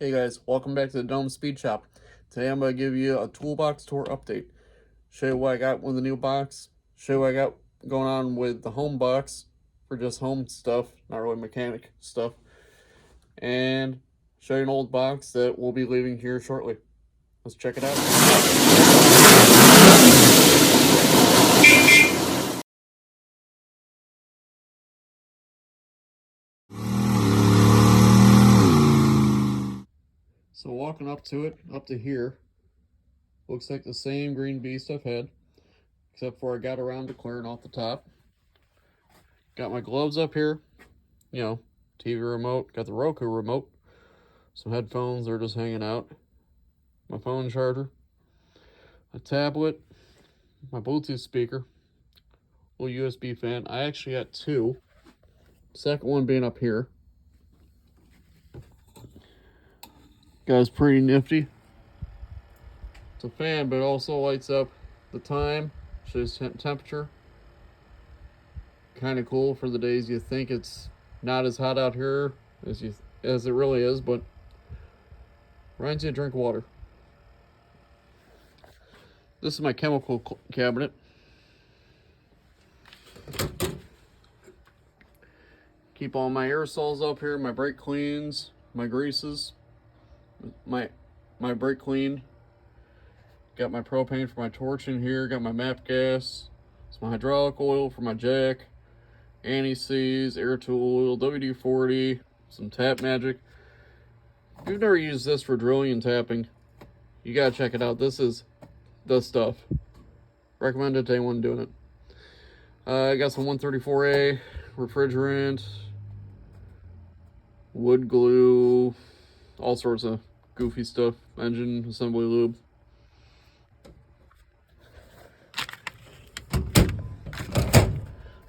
Hey guys, welcome back to the Dome Speed Shop. Today I'm going to give you a Toolbox tour update. Show you what I got with the new box. Show you what I got going on with the home box for just home stuff, not really mechanic stuff. And show you an old box that we'll be leaving here shortly. Let's check it out. So walking up to it, up to here, looks like the same green beast I've had, except for I got around to clearing off the top. Got my gloves up here, TV remote, got the Roku remote, some headphones, they're just hanging out, my phone charger, a tablet, my Bluetooth speaker, little USB fan. I actually got two, second one being up here. Guy's pretty nifty. It's a fan, but it also lights up the time, shows temperature. Kind of cool for the days you think it's not as hot out here as it really is, but reminds you to drink water. This is my chemical cabinet. Keep all my aerosols up here, my brake cleans, my greases, my brake clean. Got my propane for my torch in here, got my MAP gas, it's my hydraulic oil for my jack, anti-seize, air tool oil, WD-40, some Tap Magic. If you've never used this for drilling and tapping, you gotta check it out. This is the stuff. Recommend it to anyone doing it. I got some 134A refrigerant, wood glue, all sorts of goofy stuff, engine assembly lube.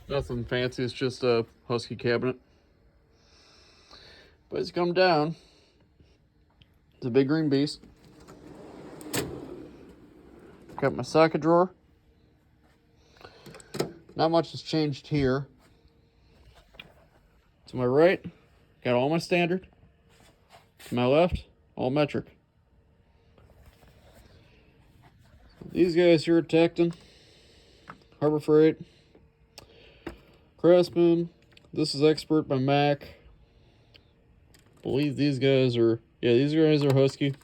Nothing fancy, it's just a Husky cabinet. But as you come down, it's a big green beast. Got my socket drawer. Not much has changed here. To my right, got all my standard. To my left, all metric. These guys here are Tecton, Harbor Freight, Craftsman. This is Expert by Mac. I believe these guys are Husky.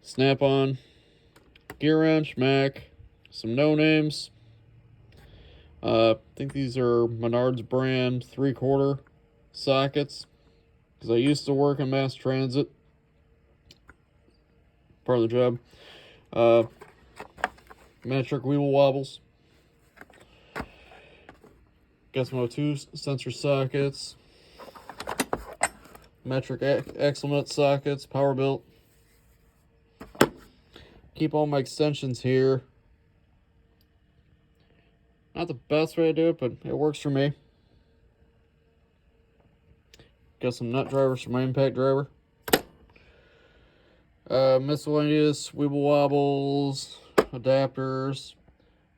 Snap-on, Gear Wrench, Mac, some no names. I think these are Menards brand 3/4 sockets, because I used to work in mass transit, part of the job. Metric wheel wobbles. Got some O2 sensor sockets, metric excellent sockets, power built. Keep all my extensions here. Not the best way to do it, but it works for me. Got some nut drivers for my impact driver. Miscellaneous weeble wobbles, adapters,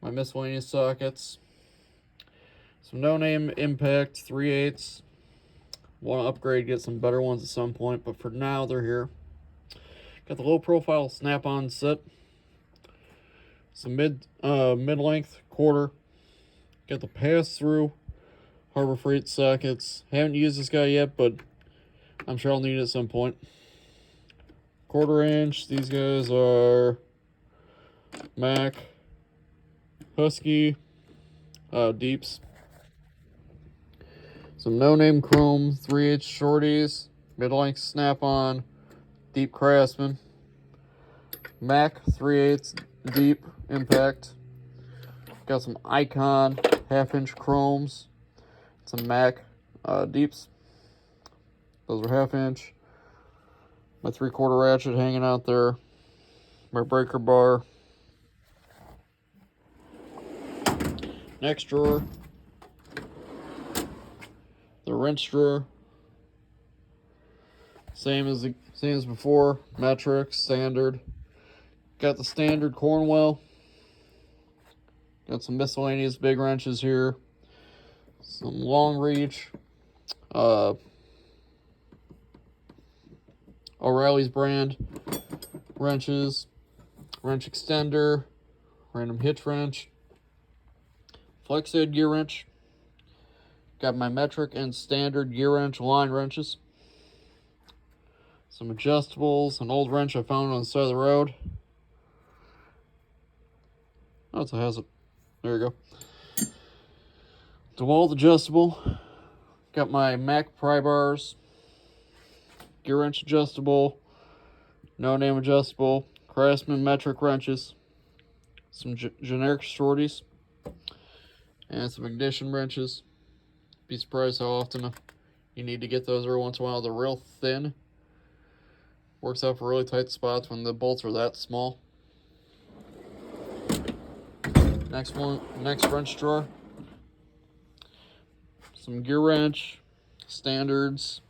my miscellaneous sockets. Some no-name impact 3/8. Want to upgrade, get some better ones at some point, but for now they're here. Got the low-profile snap-on set. Some mid-length quarter. Got the pass-through Harbor Freight sockets. Haven't used this guy yet, but I'm sure I'll need it at some point. 1/4 inch. These guys are Mac, Husky, Deeps. Some no-name chrome 3/8 shorties, mid-length snap-on, deep Craftsman, Mac 3/8 deep impact. Got some Icon 1/2 inch chromes, some Mac deeps. Those are 1/2 inch. My 3/4 ratchet hanging out there. My breaker bar. Next drawer, the wrench drawer. Same as before. Metric, standard. Got the standard Cornwell. Got some miscellaneous big wrenches here. Some long reach. O'Reilly's brand wrenches, wrench extender, random hitch wrench, flexed gear wrench. Got my metric and standard gear wrench line wrenches. Some adjustables, an old wrench I found on the side of the road. Oh, it has it. There you go. DeWalt adjustable. Got my Mac pry bars, gear wrench adjustable, no name adjustable, Craftsman metric wrenches, some generic shorties, and some ignition wrenches. Be surprised how often you need to get those every once in a while. They're real thin. Works out for really tight spots when the bolts are that small. Next wrench drawer. Some gear wrench, standards,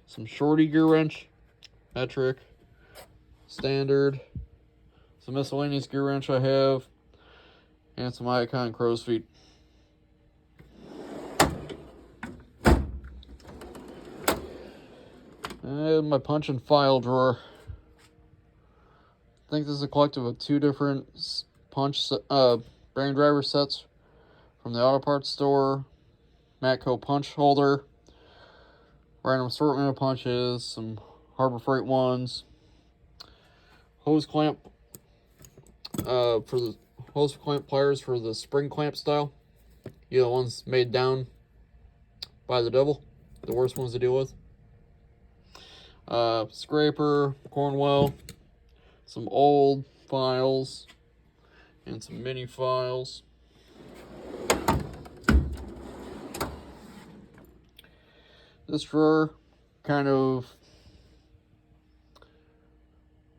some shorty gear wrench, metric, standard, some miscellaneous gear wrench I have, and some Icon crow's feet. And my punch and file drawer. I think this is a collective of 2 different punch bearing driver sets from the auto parts store. Matco punch holder, random assortment of punches, some Harbor Freight ones, hose clamp for the hose clamp pliers for the spring clamp style. You know, the ones made down by the devil, the worst ones to deal with. Scraper, Cornwell, some old files, and some mini files. This drawer, kind of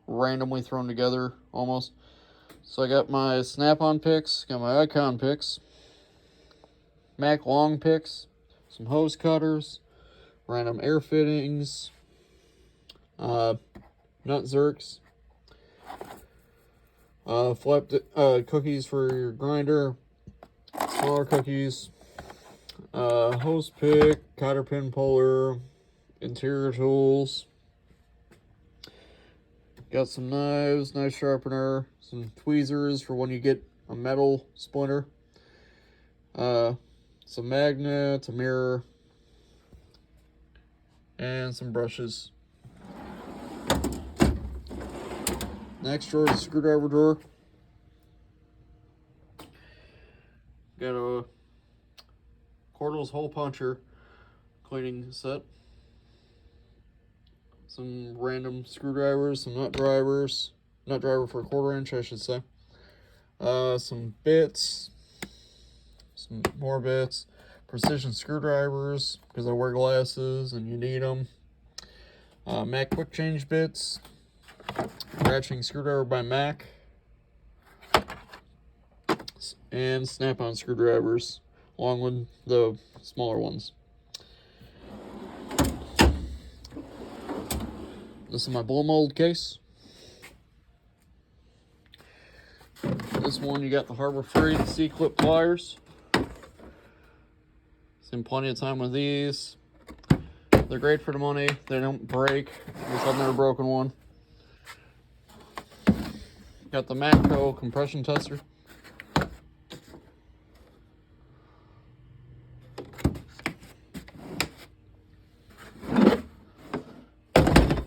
randomly thrown together, almost. So I got my Snap-on picks, got my Icon picks, Mac long picks, some hose cutters, random air fittings, nut zerks, cookies for your grinder, smaller cookies, hose pick, cotter pin puller, interior tools. Got some knives, knife sharpener, some tweezers for when you get a metal splinter, some magnets, a mirror, and some brushes. Next drawer is a screwdriver drawer. Got a cordless hole puncher cleaning set. Some random screwdrivers, some nut driver for a 1/4 inch, I should say. Some bits, some more bits, precision screwdrivers because I wear glasses and you need them. Mac quick change bits, ratcheting screwdriver by Mac, and Snap-on screwdrivers along with the smaller ones. This is my blow mold case. This one, you got the Harbor Freight C-clip pliers. Spend plenty of time with these. They're great for the money. They don't break. At least I've never broken one. Got the Matco compression tester.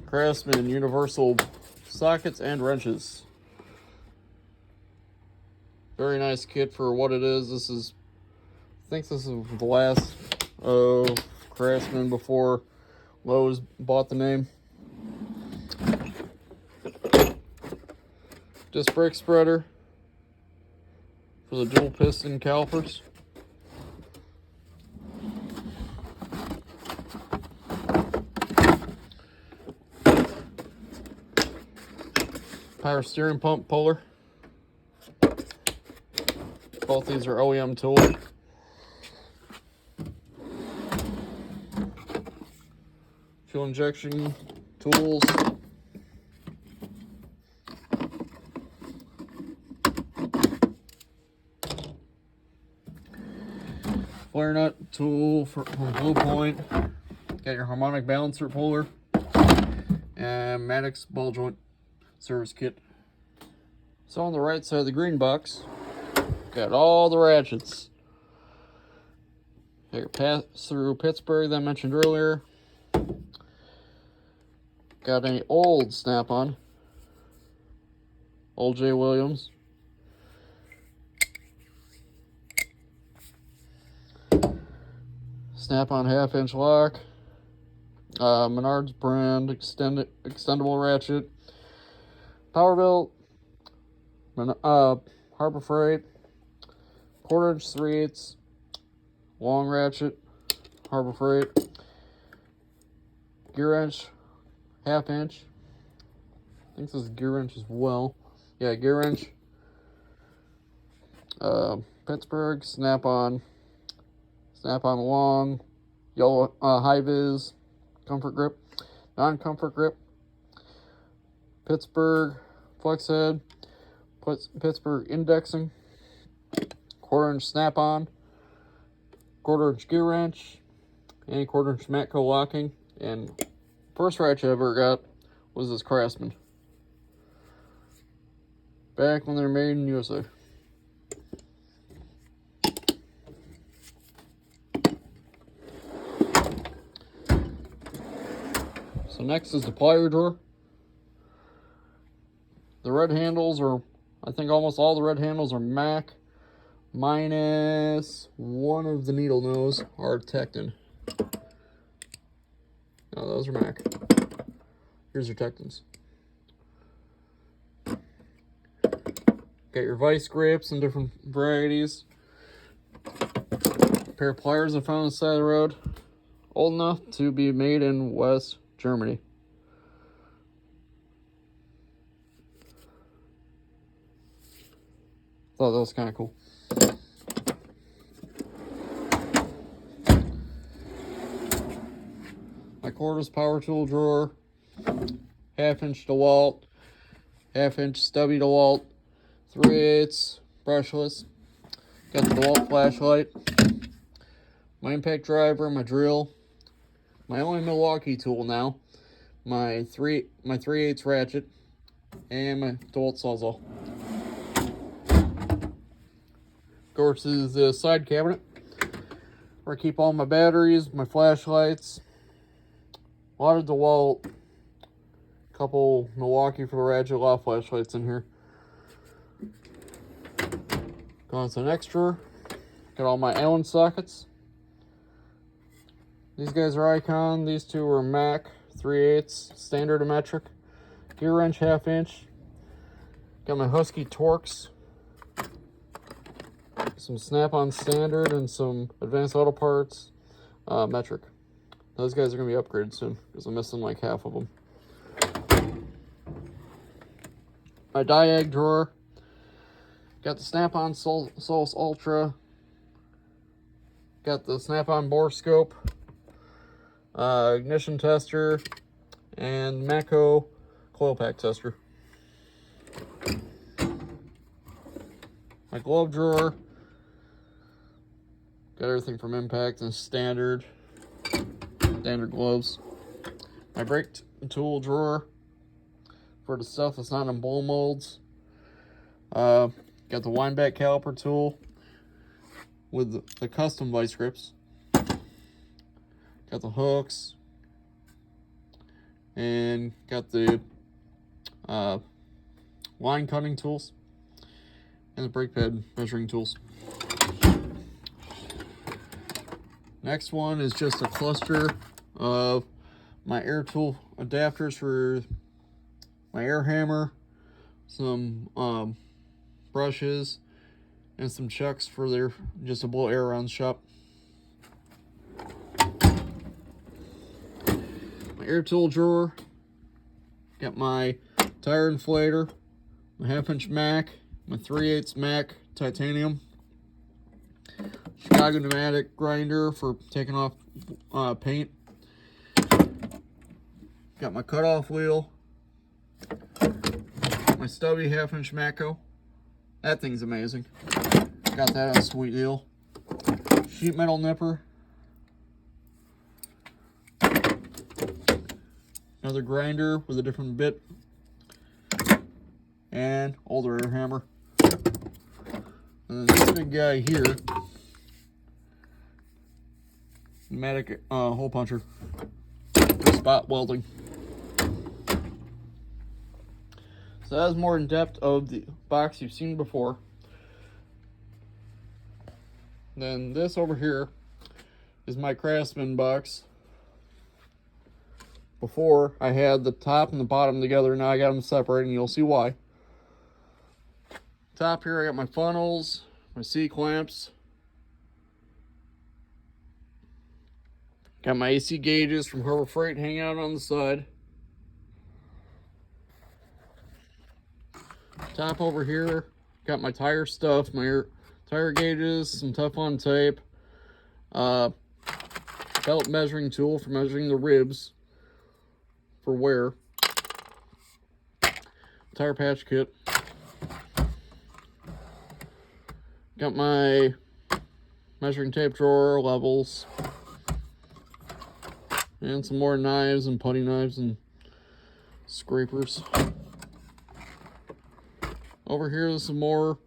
Craftsman universal sockets and wrenches. Very nice kit for what it is. I think this is the last of Craftsman before Lowe's bought the name. Disc brake spreader for the dual piston calipers. Power steering pump puller. Both these are OEM tools. Fuel injection tools. Flare nut tool from Blue Point. Got your harmonic balancer puller. and Maddox ball joint service kit. So on the right side of the green box, got all the ratchets. Got your pass-through Pittsburgh that I mentioned earlier. Got any old snap-on. Old J. Williams. Snap-on half-inch lock. Menards brand extendable ratchet. Powerbilt. Harbor Freight. 1/4" 3/8 long ratchet. Harbor Freight. Gear wrench. 1/2 inch. I think this is gear wrench as well. Yeah, gear wrench. Pittsburgh snap-on long, yellow high vis, comfort grip, non-comfort grip. Pittsburgh flex head, Pittsburgh indexing, 1/4" snap-on, 1/4" gear wrench, and 1/4" Matco locking. And first ratchet I ever got was this Craftsman. Back when they were made in USA. So next is the plier drawer. The red handles are, I think almost all the red handles are Mac, minus one of the needle nose are Tecton. No, those are Mac. Here's your Tectons. Got your vice grips in different varieties. A pair of pliers I found on the side of the road. Old enough to be made in West Germany. Thought that was kind of cool. My cordless power tool drawer. 1/2 inch DeWalt. 1/2 inch stubby DeWalt. 3/8 brushless. Got the DeWalt flashlight. My impact driver, my drill. My only Milwaukee tool now. My 3/8 ratchet. And my DeWalt Sawzall. Go to the side cabinet where I keep all my batteries, my flashlights, a lot of DeWalt, a couple Milwaukee for the ratchet, a lot of flashlights in here. Go on to the next drawer. Got all my Allen sockets. These guys are Icon. These two are Mac 3/8 standard and metric. Gear wrench 1/2 inch. Got my Husky Torx. Some snap-on standard and some advanced auto parts metric. Those guys are going to be upgraded soon because I'm missing like half of them. My Diag drawer. Got the snap-on Solus Ultra. Got the snap-on bore scope. Ignition tester. And Matco coil pack tester. My glove drawer. Got everything from Impact and standard gloves. My brake tool drawer for the stuff that's not in bowl molds. Got the Weinbach caliper tool with the custom vice grips. Got the hooks. And got the line cutting tools. And the brake pad measuring tools. Next one is just a cluster of my air tool adapters for my air hammer, some brushes, and some chucks for just to blow air around the shop. My air tool drawer. Got my tire inflator, my 1/2 inch Mac, my 3/8 Mac titanium. Chicago pneumatic grinder for taking off paint. Got my cutoff wheel. My stubby 1/2 inch Matco. That thing's amazing. Got that on a sweet deal. Sheet metal nipper. Another grinder with a different bit. And older air hammer. And then this big guy here, pneumatic hole puncher for spot welding. So that is more in depth of the box you've seen before. Then this over here is my Craftsman box. Before I had the top and the bottom together, now I got them separated, and you'll see why. Top here I got my funnels, my C-clamps. Got my AC gauges from Harbor Freight hanging out on the side. Top over here, got my tire stuff, my tire gauges, some Teflon tape, belt measuring tool for measuring the ribs for wear, tire patch kit. Got my measuring tape drawer, levels, and some more knives and putty knives and scrapers. Over here is some more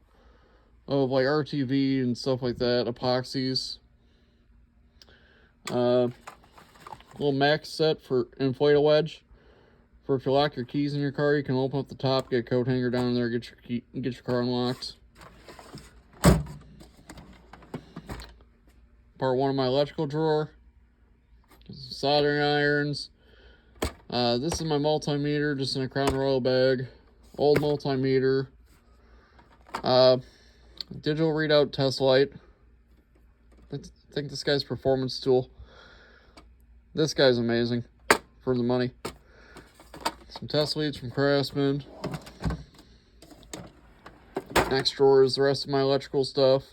of like RTV and stuff like that, epoxies. Little max set for inflatable wedge. For if you lock your keys in your car, you can open up the top, get a coat hanger down there, get your car unlocked. Part one of my electrical drawer. Soldering irons. This is my multimeter, just in a Crown Royal bag. Old multimeter. Digital readout test light. I think this guy's performance tool. This guy's amazing for the money. Some test leads from Craftsman. Next drawer is the rest of my electrical stuff.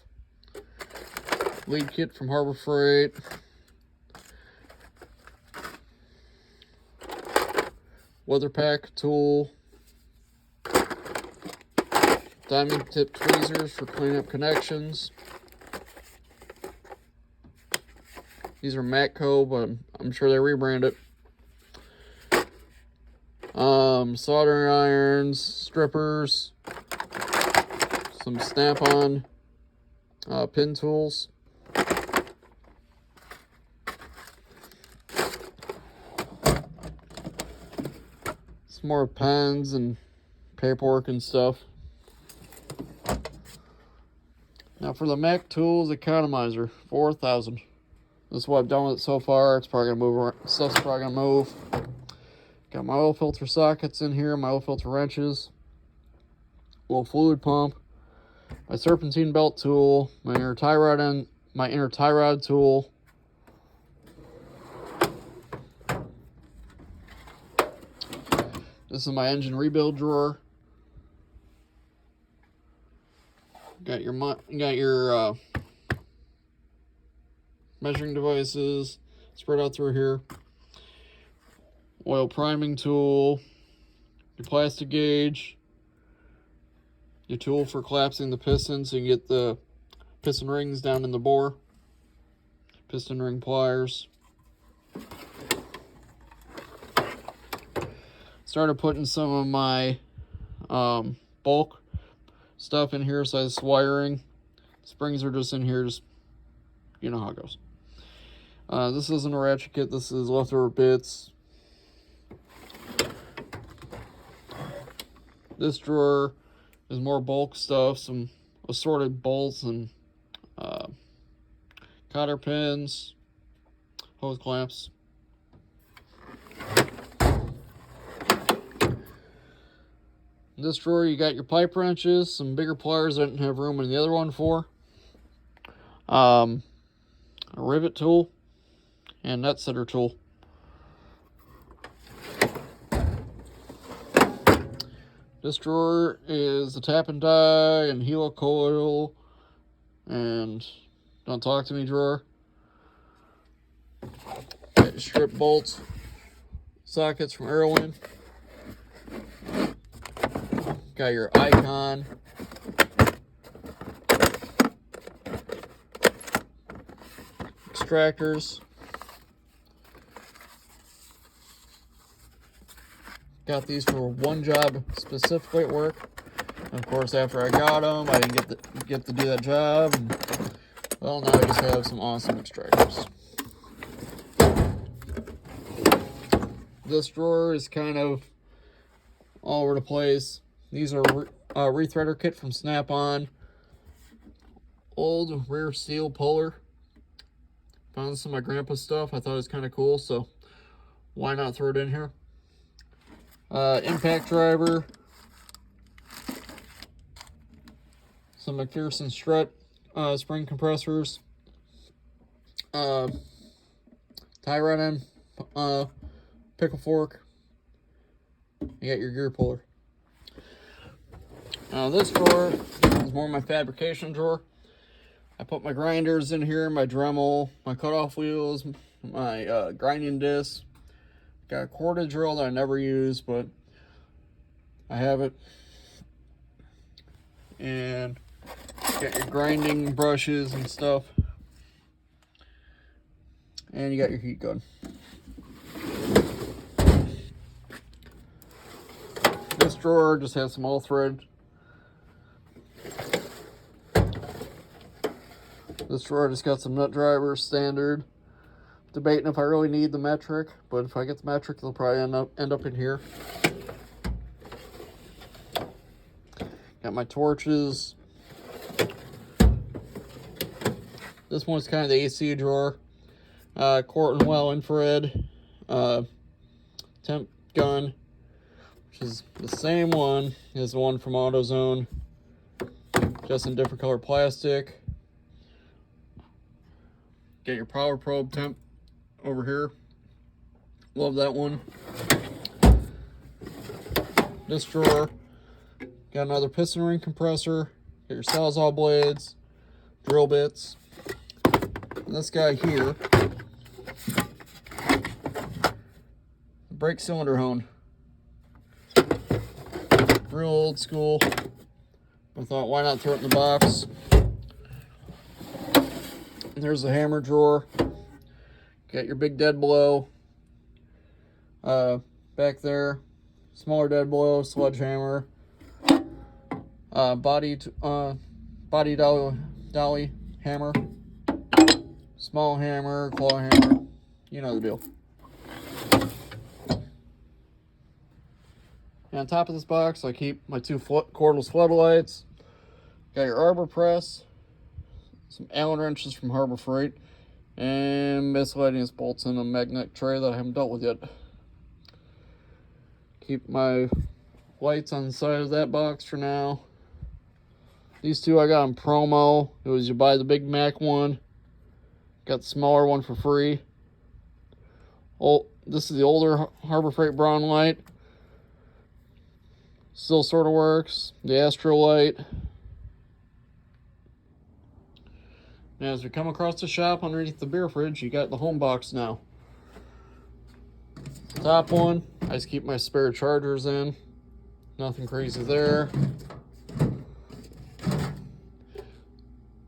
Lead kit from Harbor Freight. Weather pack tool. Diamond tip tweezers for cleaning up connections. These are Matco, but I'm sure they rebrand it. Soldering irons, strippers, some snap-on pin tools. Some more pens and paperwork and stuff. Now for the Mac Tools Economizer, 4,000. This is what I've done with it so far. It's probably gonna move around. Stuff's probably gonna move. Got my oil filter sockets in here, my oil filter wrenches, little fluid pump, my serpentine belt tool, my inner tie rod tool. This is my engine rebuild drawer. Got your measuring devices spread out through here. Oil priming tool, your plastic gauge, your tool for collapsing the piston so you can get the piston rings down in the bore, piston ring pliers. Started putting some of my bulk stuff in here, so it's wiring. Springs are just in here, just you know how it goes. This isn't a ratchet kit, this is leftover bits. This drawer is more bulk stuff, some assorted bolts and cotter pins, hose clamps. In this drawer you got your pipe wrenches, some bigger pliers I didn't have room in the other one for, a rivet tool, and nut setter tool. This drawer is a tap and die and helicoil and don't talk to me drawer. Got your strip bolts, sockets from Irwin. Got your icon. Extractors. got these for one job specifically at work. And of course, after I got them, I didn't get to do that job. And, well, now I just have some awesome extractors. This drawer is kind of all over the place. These are rethreader kit from Snap-on. Old rear seal puller. Found some of my grandpa's stuff. I thought it was kind of cool, so why not throw it in here? Impact driver. Some McPherson strut spring compressors. Tie rod end, pickle fork. You got your gear puller. Now this drawer is more my fabrication drawer. I put my grinders in here, my Dremel, my cutoff wheels, my grinding disc. Got a corded drill that I never use, but I have it. And got your grinding brushes and stuff. And you got your heat gun. This drawer just has some all thread. This drawer just got some nut drivers, standard. Debating if I really need the metric, but if I get the metric, they'll probably end up in here. Got my torches. This one's kind of the AC drawer. Corten Well infrared temp gun, which is the same one as the one from AutoZone, just in different color plastic. Get your power probe temp over here. Love that one. This drawer, got another piston ring compressor. Got your Sawzall blades, drill bits. And this guy here, brake cylinder hone. Real old school. I thought, why not throw it in the box? There's the hammer drawer. Got your big dead blow. Back there, smaller dead blow, sledgehammer. Body dolly hammer. Small hammer, claw hammer. You know the deal. And on top of this box, I keep my two cordless floodlights. Got your arbor press. Some Allen wrenches from Harbor Freight, and miscellaneous bolts in a magnetic tray that I haven't dealt with yet. Keep my lights on the side of that box for now. These two I got on promo. It was you buy the Big Mac one, got the smaller one for free. Oh, this is the older Harbor Freight brown light. Still sort of works. The Astro light. Now, as we come across the shop underneath the beer fridge, you got the home box now. Top one, I just keep my spare chargers in. Nothing crazy there.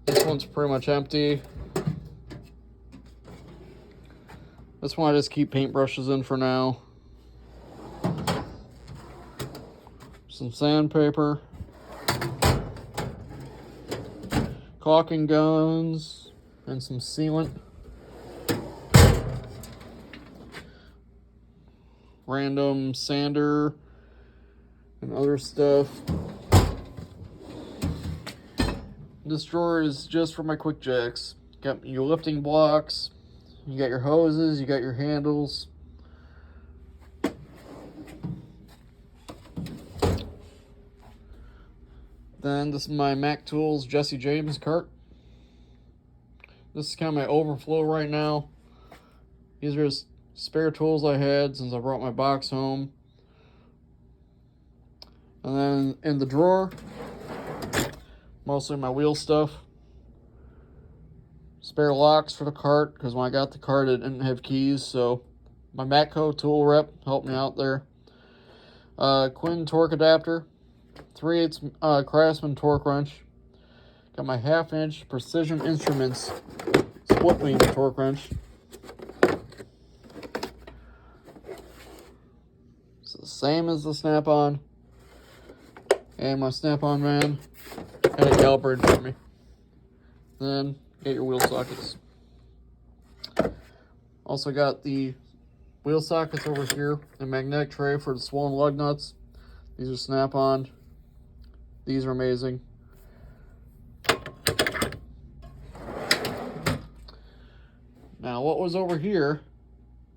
This one's pretty much empty. This one I just keep paintbrushes in for now. Some sandpaper. Caulking guns and some sealant. Random sander and other stuff. This drawer is just for my quick jacks. Got your lifting blocks, you got your hoses, you got your handles. Then this is my Mac Tools Jesse James cart. This is kind of my overflow right now. These are just spare tools I had since I brought my box home. And then in the drawer, mostly my wheel stuff. Spare locks for the cart, because when I got the cart it didn't have keys, so my Matco tool rep helped me out there. Quinn torque adapter. 3/8 Craftsman torque wrench. Got my 1/2 inch Precision Instruments split beam torque wrench. It's the same as the snap-on. And my snap-on man had it calibrated for me. Then get your wheel sockets. Also got the wheel sockets over here, a magnetic tray for the swollen lug nuts. These are snap-on. These are amazing. Now, what was over here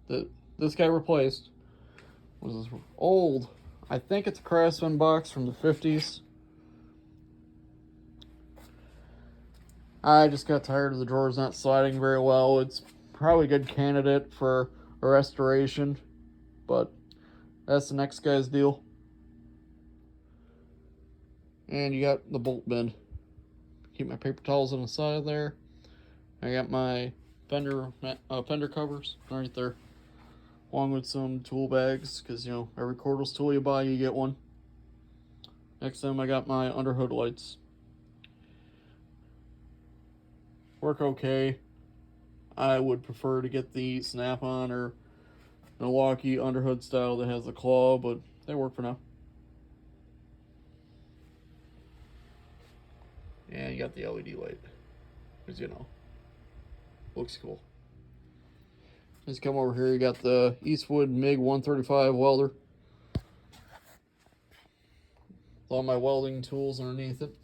that this guy replaced was this old, I think it's a Craftsman box from the 50s. I just got tired of the drawers not sliding very well. It's probably a good candidate for a restoration, but that's the next guy's deal. And you got the bolt bin. Keep my paper towels on the side there. I got my fender covers right there, along with some tool bags, because you know every cordless tool you buy you get one. Next time I got my underhood lights. Work okay. I would prefer to get the snap-on or Milwaukee underhood style that has a claw, but they work for now. And you got the LED light, because you know, looks cool. Just come over here, you got the Eastwood MiG 135 welder. All my welding tools underneath it.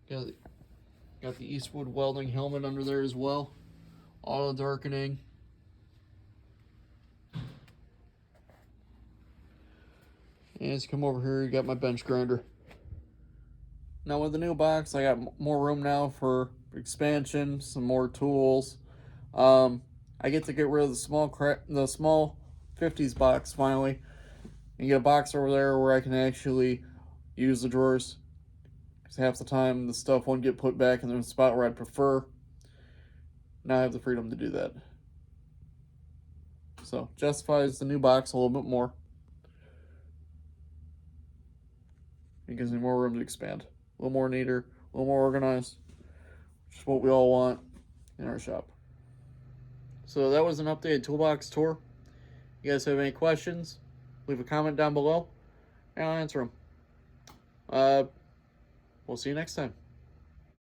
Got the Eastwood welding helmet under there as well. Auto darkening. And as you come over here, you got my bench grinder. Now with the new box, I got more room now for expansion, some more tools. I get to get rid of the small 50s box finally, and get a box over there where I can actually use the drawers. Because half the time the stuff won't get put back in the spot where I'd prefer. Now I have the freedom to do that. So justifies the new box a little bit more. It gives me more room to expand. A little more neater, a little more organized. Which is what we all want in our shop. So that was an updated toolbox tour. You guys have any questions, leave a comment down below and I'll answer them. We'll see you next time.